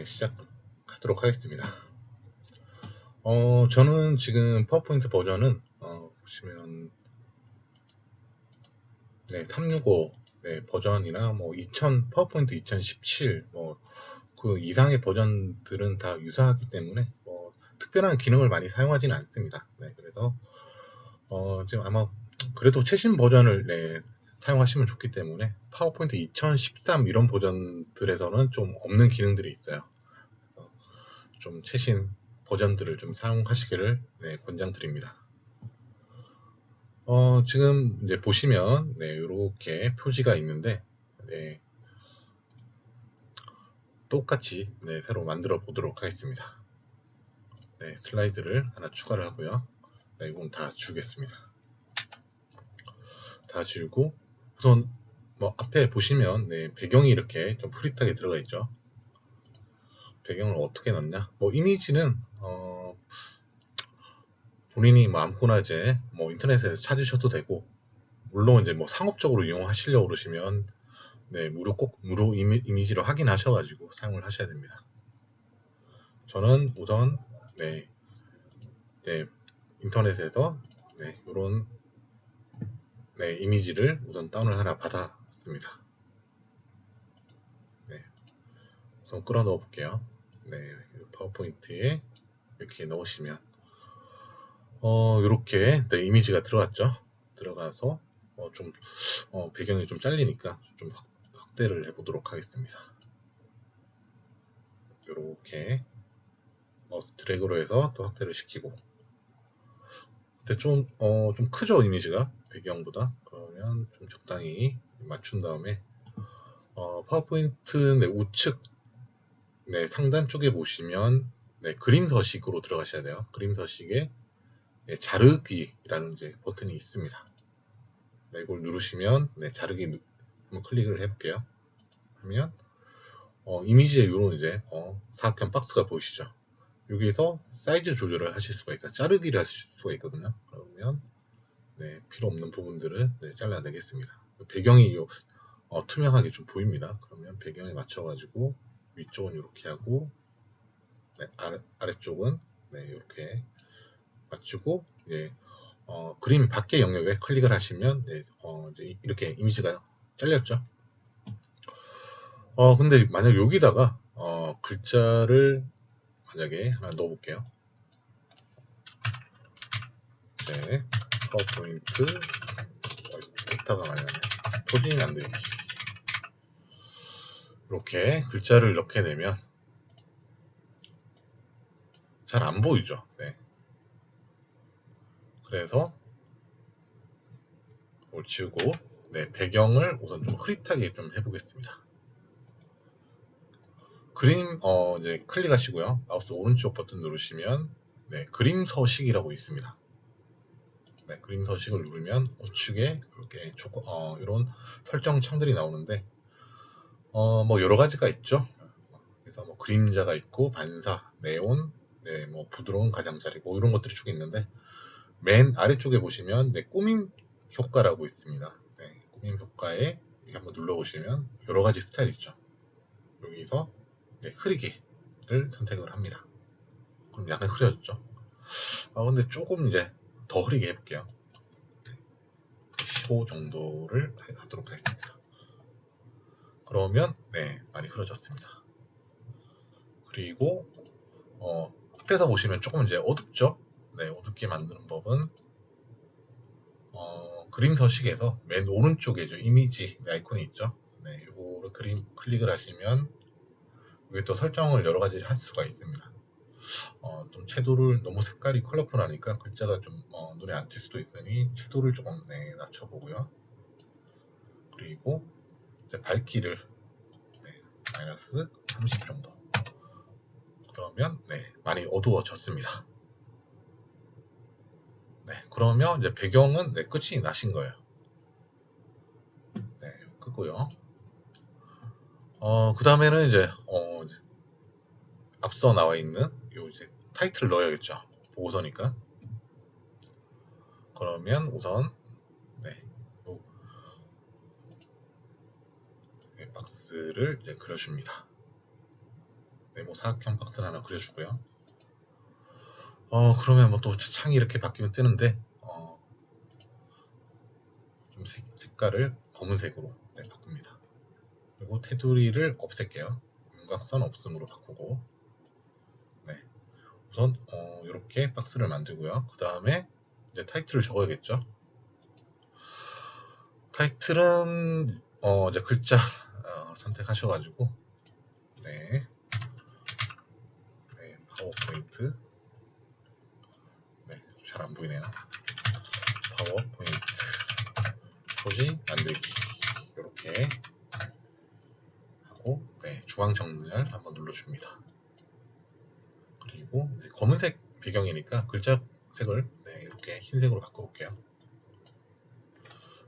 시작하도록 하겠습니다. 저는 지금 파워포인트 버전은 보시면 365 버전이나 뭐 2000 파워포인트 2017 뭐 그 이상의 버전들은 다 유사하기 때문에 뭐 특별한 기능을 많이 사용하지는 않습니다. 그래서 지금 아마 그래도 최신 버전을 사용하시면 좋기 때문에 파워포인트 2013 이런 버전들에서는 좀 없는 기능들이 있어요. 그래서 좀 최신 버전들을 좀 사용하시기를 권장드립니다. 지금 이제 보시면 이렇게 표지가 있는데 똑같이 새로 만들어 보도록 하겠습니다. 슬라이드를 하나 추가를 하고요. 이건 다 지우겠습니다. 다 지우고 우선 뭐 앞에 보시면 배경이 이렇게 좀 흐릿하게 들어가 있죠. 배경을 어떻게 넣냐? 뭐 이미지는 본인이 뭐 아무거나 이제 뭐 인터넷에서 찾으셔도 되고, 물론 이제 뭐 상업적으로 이용하시려고 그러시면 무료 이미지를 확인하셔가지고 사용을 하셔야 됩니다. 저는 우선 인터넷에서 이런 이미지를 우선 다운을 하나 받았습니다. 우선 끌어 넣어 볼게요. 파워포인트에 이렇게 넣으시면 이렇게 이미지가 들어갔죠. 들어가서 좀 배경이 좀 잘리니까 좀 확대를 해보도록 하겠습니다. 이렇게 마우스 드래그로 해서 또 확대를 시키고, 근데 좀 크죠, 이미지가 배경보다. 그러면 좀 적당히 맞춘 다음에 파워포인트 우측 상단 쪽에 보시면 그림 서식으로 들어가셔야 돼요. 그림 서식에 자르기라는 이제 버튼이 있습니다. 이걸 누르시면 자르기 한번 클릭을 해볼게요. 하면 이미지에 이런 이제 사각형 박스가 보이시죠? 여기에서 사이즈 조절을 하실 수가 있어요. 자르기를 하실 수가 있거든요. 그러면 필요 없는 부분들을 잘라내겠습니다. 배경이 투명하게 좀 보입니다. 그러면 배경에 맞춰가지고 위쪽은 이렇게 하고 아래쪽은 이렇게 맞추고 그림 밖의 영역에 클릭을 하시면 이제 이렇게 이미지가 잘렸죠. 근데 만약 여기다가 글자를 만약에 하나 넣어볼게요. 파워포인트 데이터가 많이 나네. 표준이 안 돼요. 이렇게 글자를 넣게 되면 잘 안 보이죠. 그래서 이걸 지우고 배경을 우선 좀 흐릿하게 좀 해보겠습니다. 그림 이제 클릭하시고요. 마우스 오른쪽 버튼 누르시면 그림 서식이라고 있습니다. 그림 서식을 누르면 우측에 이렇게 이런 설정 창들이 나오는데 뭐 여러 가지가 있죠. 그래서 뭐 그림자가 있고 반사, 네온, 뭐 부드러운 가장자리 뭐 이런 것들이 쭉 있는데, 맨 아래쪽에 보시면 꾸밈 효과라고 있습니다. 꾸밈 효과에 한번 눌러보시면 여러 가지 스타일 있죠. 여기서 흐리기를 선택을 합니다. 그럼 약간 흐려졌죠. 근데 조금 이제 더 흐리게 해볼게요. 15 정도를 하도록 하겠습니다. 그러면 많이 흐려졌습니다. 그리고 앞에서 보시면 조금 이제 어둡죠. 어둡게 만드는 법은 그림 서식에서 맨 오른쪽에 이미지 아이콘이 있죠. 이거를 클릭을 하시면 여기 또 설정을 여러 가지 할 수가 있습니다. 좀 채도를 너무 색깔이 컬러풀하니까 글자가 좀 눈에 안 띌 수도 있으니 채도를 조금 낮춰보고요. 그리고 이제 밝기를 마이너스 30 정도. 그러면 많이 어두워졌습니다. 그러면 이제 배경은 끝이 나신 거예요. 끄고요. 그 다음에는 이제 앞서 나와 있는 요 이제 타이틀을 넣어야겠죠. 보고서니까. 그러면 우선 요 박스를 이제 그려줍니다. 네모 사각형 박스를 하나 그려주고요. 그러면 뭐 또 창이 이렇게 바뀌면 뜨는데 좀 색깔을 검은색으로 바꿉니다. 그리고 테두리를 없앨게요. 윤곽선 없음으로 바꾸고, 네, 우선 이렇게 박스를 만들고요. 그 다음에 이제 타이틀을 적어야겠죠. 타이틀은 이제 글자 선택하셔가지고, 네, 파워포인트, 네, 잘 안 보이네요. 파워포인트 표지 만들기 이렇게 하고, 네, 중앙 정렬 한번 눌러줍니다. 그리고 검은색 배경이니까 글자 색을 이렇게 흰색으로 바꿔볼게요.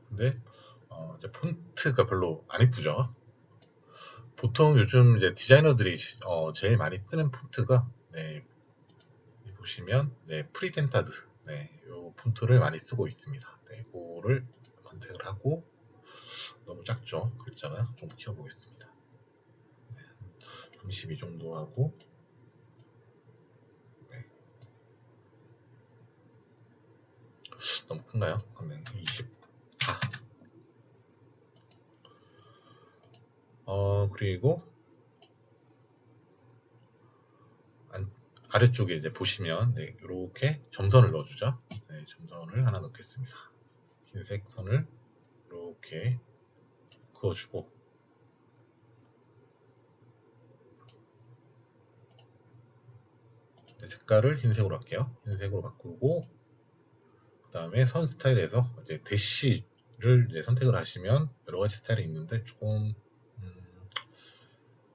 근데 이제 폰트가 별로 안 이쁘죠. 보통 요즘 이제 디자이너들이 제일 많이 쓰는 폰트가 보시면 프리텐타드 요 폰트를 많이 쓰고 있습니다. 이거를 선택을 하고, 너무 작죠. 글자가 좀 키워보겠습니다. 32 정도 하고, 너무 큰가요? 24. 그리고 아래쪽에 이제 보시면 이렇게 점선을 넣어주죠. 점선을 하나 넣겠습니다. 흰색 선을 이렇게 그어주고, 색깔을 흰색으로 할게요. 흰색으로 바꾸고, 그 다음에 선 스타일에서 이제 대시를 이제 선택을 하시면 여러 가지 스타일이 있는데, 조금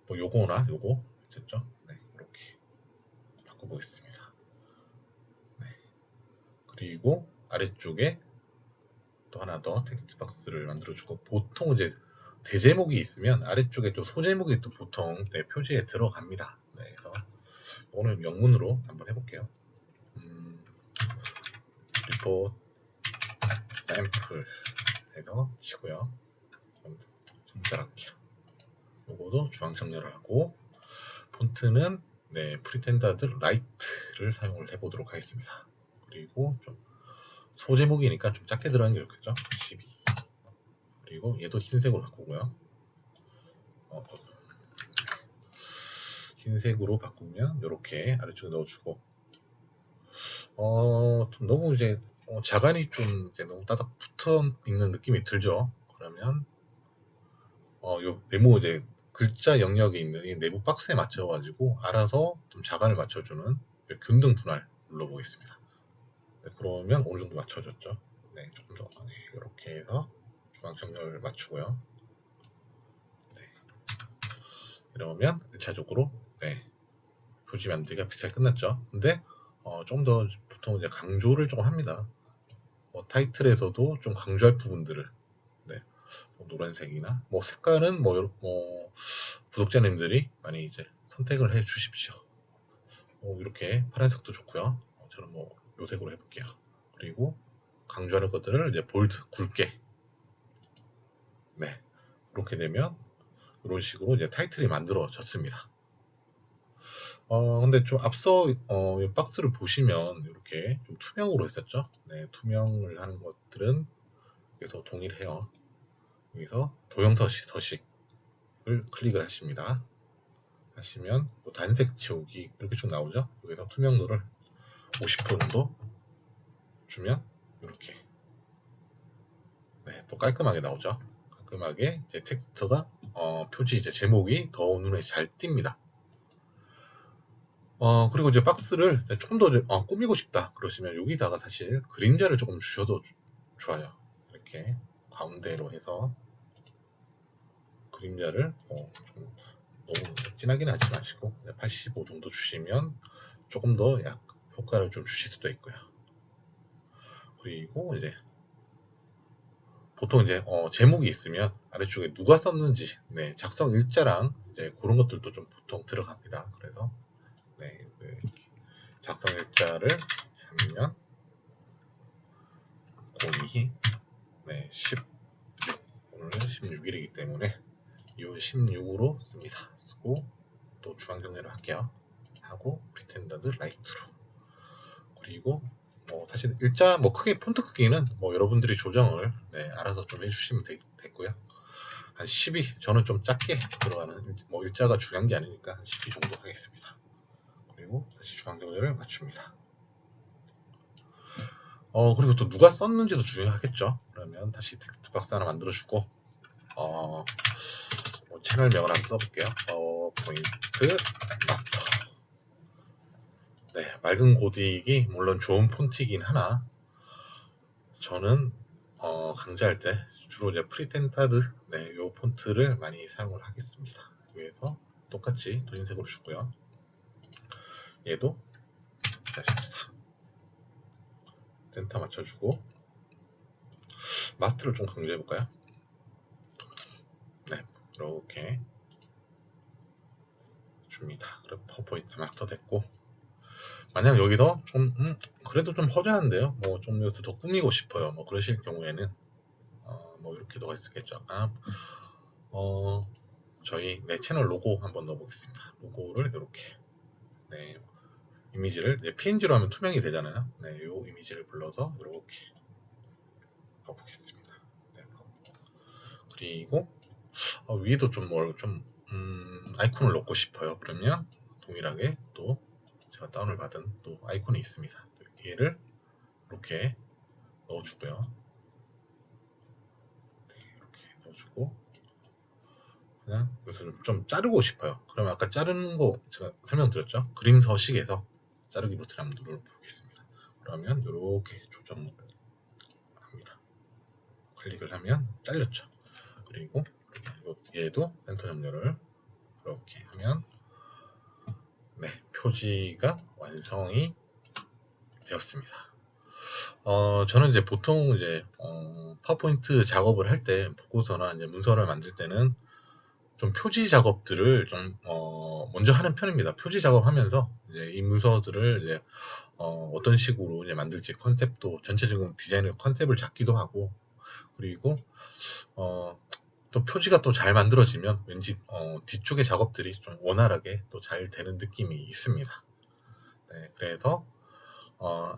뭐 요거나 요거 됐죠? 이렇게 바꿔보겠습니다. 그리고 아래쪽에 또 하나 더 텍스트 박스를 만들어주고, 보통 이제 대제목이 있으면 아래쪽에 또 소제목이 또 보통 표지에 들어갑니다. 그래서 오늘 명문으로 한번 해볼게요. 리포트 샘플 해서 치고요. 손자락이요. 요거도 중앙 정렬을 하고, 폰트는 프리텐다드 라이트를 사용을 해보도록 하겠습니다. 그리고 좀 소제목이니까 좀 작게 들어가는 게 좋겠죠. 12. 그리고 얘도 흰색으로 바꾸고요. 흰색으로 바꾸면 이렇게 아래쪽에 넣어주고, 좀 너무 이제 자간이 좀 이제 너무 따닥 붙어 있는 느낌이 들죠. 그러면 요 네모 이제 글자 영역에 있는 이 내부 박스에 맞춰가지고 알아서 좀 자간을 맞춰주는 균등 분할 눌러보겠습니다. 그러면 어느 정도 맞춰졌죠. 조금 더 이렇게 해서 중앙 정렬 맞추고요. 이러면 1차적으로 표지 만들기가 비슷하게 끝났죠. 근데 좀 더 보통 이제 강조를 조금 합니다. 타이틀에서도 좀 강조할 부분들을 뭐 노란색이나 뭐 색깔은 뭐 구독자님들이 많이 이제 선택을 해 주십시오. 이렇게 파란색도 좋고요. 저는 뭐 요 색으로 해볼게요. 그리고 강조하는 것들을 이제 볼드 굵게, 그렇게 되면 이런 식으로 이제 타이틀이 만들어졌습니다. 근데 좀 앞서 이 박스를 보시면 이렇게 좀 투명으로 했었죠. 투명을 하는 것들은 여기서 동일해요. 여기서 도형 서식을 클릭을 하십니다. 하시면 또 단색 지우기 이렇게 쭉 나오죠. 여기서 투명도를 50% 정도 주면 이렇게 또 깔끔하게 나오죠. 깔끔하게 이제 텍스트가 표지 이제 제목이 더 눈에 잘 띕니다. 그리고 이제 박스를 조금 더 꾸미고 싶다 그러시면 여기다가 사실 그림자를 조금 주셔도 좋아요. 이렇게 가운데로 해서 그림자를 좀 너무 진하게는 하지 마시고 85 정도 주시면 조금 더 효과를 좀 주실 수도 있고요. 그리고 이제 보통 이제 제목이 있으면 아래쪽에 누가 썼는지 작성 일자랑 이제 그런 것들도 좀 보통 들어갑니다. 그래서 이렇게 작성 일자를 잡으면 02 16 오늘 16일이기 때문에 이 16으로 씁니다. 쓰고 또 중앙 정렬을 할게요. 하고 프리텐더드 라이트로. 그리고 뭐 사실 일자 뭐 크게 폰트 크기는 뭐 여러분들이 조정을 알아서 좀 해주시면 됐고요. 한 12, 저는 좀 작게 들어가는, 뭐 일자가 중요한 게 아니니까 한 12 정도 하겠습니다. 그리고 다시 중앙 정렬을 맞춥니다. 그리고 또 누가 썼는지도 중요하겠죠. 그러면 다시 텍스트 박스 하나 만들어주고 뭐 채널명을 한번 써볼게요. 파워포인트 마스터. 네, 맑은 고딕이 물론 좋은 폰트이긴 하나 저는 강좌할 때 주로 이제 프리텐타드 요 폰트를 많이 사용을 하겠습니다. 그래서 똑같이 도인색으로 주고요. 얘도 14 센터 맞춰주고 마스터를 좀 강조해 볼까요? 네, 이렇게 줍니다. 그럼 파워포인트 마스터 됐고, 만약 여기서 좀 그래도 좀 허전한데요. 뭐 좀 여기서 더 꾸미고 싶어요. 뭐 그러실 경우에는 뭐 이렇게 넣을 수 있겠죠. 저희 채널 로고 한번 넣어보겠습니다. 로고를 이렇게 이미지를 PNG로 하면 투명이 되잖아요. 요 이미지를 불러서 이렇게 넣어보겠습니다. 그리고 위에도 좀 아이콘을 넣고 싶어요. 그러면 동일하게 또 제가 다운을 받은 또 아이콘이 있습니다. 얘를 이렇게 넣어주고요. 이렇게 넣어주고 그냥 여기서 좀 자르고 싶어요. 그러면 아까 자르는 거 제가 설명드렸죠. 그림 서식에서 자르기 버튼 한번 눌러보겠습니다. 그러면 이렇게 조정을 합니다. 클릭을 하면 잘렸죠. 그리고 얘도 센터 정렬을 이렇게 하면 표지가 완성이 되었습니다. 저는 이제 보통 이제 파워포인트 작업을 할 때 보고서나 이제 문서를 만들 때는 좀 표지 작업들을 좀 먼저 하는 편입니다. 표지 작업하면서 이제 이 문서들을 이제 어떤 식으로 이제 만들지 컨셉도 전체적인 디자인의 컨셉을 잡기도 하고 그리고 또 표지가 또 잘 만들어지면 왠지 뒤쪽의 작업들이 좀 원활하게 또 잘 되는 느낌이 있습니다. 네, 그래서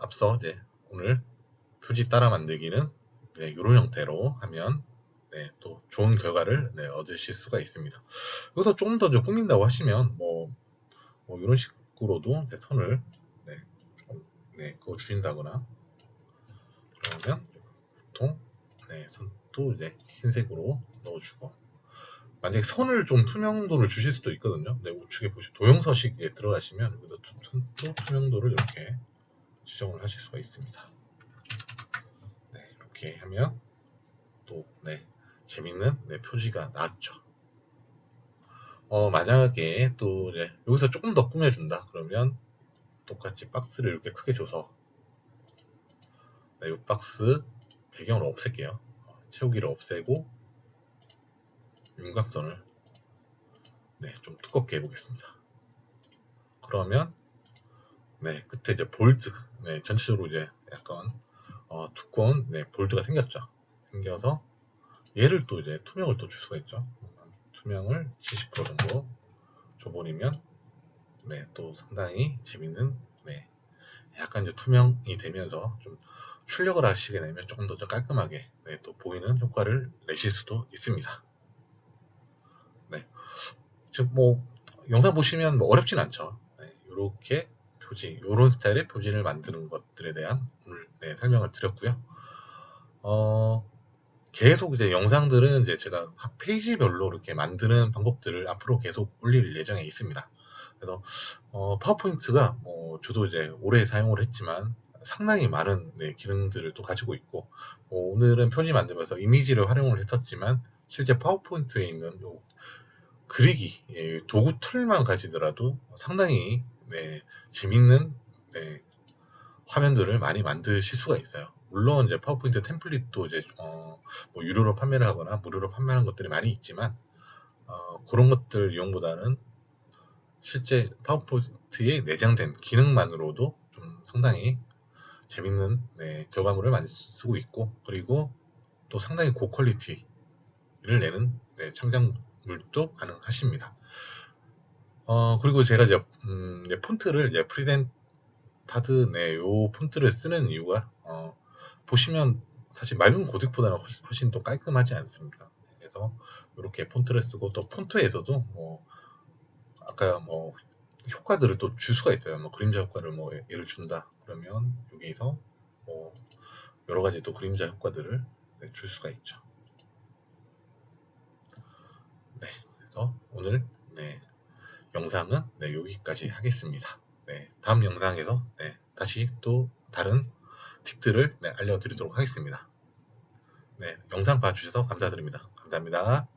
앞서 이제 오늘 표지 따라 만들기는 이런 형태로 하면 또 좋은 결과를 얻으실 수가 있습니다. 여기서 조금 더 꾸민다고 하시면 뭐 이런 식으로도 선을 좀 그거 줄인다거나 그러면 보통 선도 이제 흰색으로 넣어주고 만약에 선을 좀 투명도를 주실 수도 있거든요. 우측에 보시면 도형서식에 들어가시면 선도 투명도를 이렇게 지정을 하실 수가 있습니다. 이렇게 하면 또 재밌는 표지가 나왔죠. 만약에 또 이제 여기서 조금 더 꾸며준다 그러면 똑같이 박스를 이렇게 크게 줘서 이 박스 배경을 없앨게요. 채우기를 없애고 윤곽선을 좀 두껍게 해보겠습니다. 그러면 끝에 이제 볼드 전체적으로 이제 약간 두꺼운 볼드가 생겼죠. 생겨서 얘를 또 이제 투명을 또 줄 수가 있죠. 투명을 70% 정도 줘버리면 또 상당히 재밌는 약간 이제 투명이 되면서 좀 출력을 하시게 되면 조금 더 깔끔하게 또 보이는 효과를 내실 수도 있습니다. 즉 뭐 영상 보시면 뭐 어렵진 않죠. 이렇게 표지, 이런 스타일의 표지를 만드는 것들에 대한 오늘 설명을 드렸고요. 계속 이제 영상들은 이제 제가 페이지별로 이렇게 만드는 방법들을 앞으로 계속 올릴 예정에 있습니다. 그래서 파워포인트가 저도 이제 오래 사용을 했지만 상당히 많은 기능들을 또 가지고 있고 오늘은 표지 만들면서 이미지를 활용을 했었지만 실제 파워포인트에 있는 그리기 도구 툴만 가지더라도 상당히 재밌는 화면들을 많이 만드실 수가 있어요. 물론 이제 파워포인트 템플릿도 이제 뭐 유료로 판매를 하거나 무료로 판매하는 것들이 많이 있지만 그런 것들 이용보다는 실제 파워포인트에 내장된 기능만으로도 좀 상당히 재밌는 결과물을 만들고 있고 그리고 또 상당히 고퀄리티를 내는 창작물도 가능하십니다. 그리고 제가 이제 이제 폰트를 이제 프리덴타드 네 요 폰트를 쓰는 이유가 보시면 사실 맑은 고딕보다는 훨씬 더 깔끔하지 않습니까? 그래서 요렇게 폰트를 쓰고 또 폰트에서도 뭐 아까 뭐 효과들을 또 줄 수가 있어요. 뭐 그림자 효과를 뭐 예를 준다 그러면 여기서 뭐 여러 가지 또 그림자 효과들을 네, 줄 수가 있죠. 네, 그래서 오늘 네, 영상은 네, 여기까지 하겠습니다. 네, 다음 영상에서 네, 다시 또 다른 팁들을 네, 알려드리도록 하겠습니다. 네, 영상 봐주셔서 감사드립니다. 감사합니다.